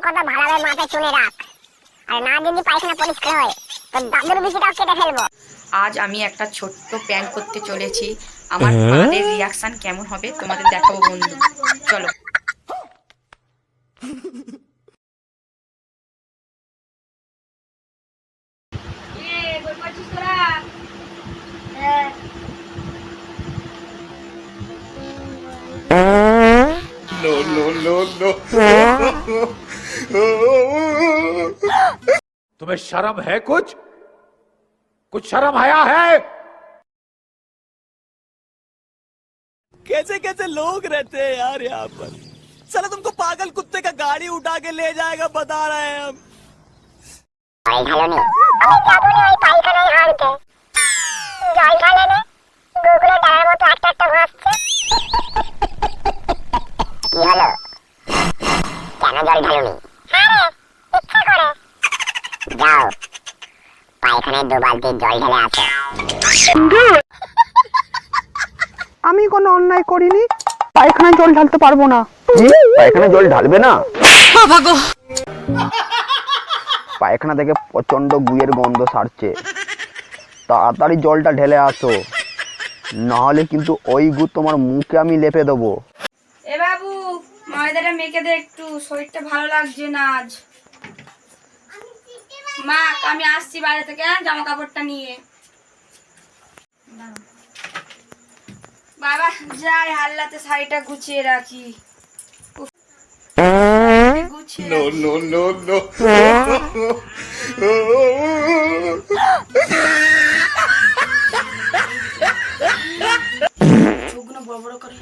কথা ভালোভাবে মাথায় শুনে রাখ, আর না যদি পায়খানা পরিষ্কার হয় তো দাদুর বিচিটাও কেটে ফেলবো। আজ আমি একটা ছোট্ট প্র্যাঙ্ক করতে চলেছি। আমার পাদের রিয়াকশন কেমন হবে তোমাদের দেখাবো বন্ধু, চলো। No, no, no, no. तुम्हें शर्म है? कुछ शर्म आया है? कैसे कैसे लोग रहते हैं यार यहाँ पर। साला तुमको पागल कुत्ते का गाड़ी उठा के ले जाएगा, बता रहे हैं हम। ভাই ভালো নেই, আমি যাবো না ওই পায়খানায় হারতে। জল ঢালে নে, গুগলে ডায়ের মতো একটা একটা ভাসছে। কি হলো, কেন জল ঢালুনি? হ্যাঁ রে, ইচ্ছা করে। যাও পায়খানায় 2 বালতি জল ঢেলে আসো। আমি কোনো অন্যায় করিনি, পায়খানায় জল ঢালতে পারবো না। পায়খানা জল ঢালবে না? পায়খানা থেকে প্রচন্ড গুয়ের গন্ধ ছাড়ছে, তাড়াতাড়ি জলটা ঢেলে আসো, নাহলে কিন্তু ওই গু তোমার মুখে আমি লেপে দেবো। এ বাবু, ময়দাটা মেখে দে একটু, শরীরটা ভালো লাগছে না আজ। মা, আমি আসছি বাইরে থেকে, জামা কাপড়টা নিয়ে। বাবা যাই, হাল্লাতে শাড়িটা গুছিয়ে রাখি। গুছিয়ে No, no, no, no. চোখগুলো বড় বড় করে।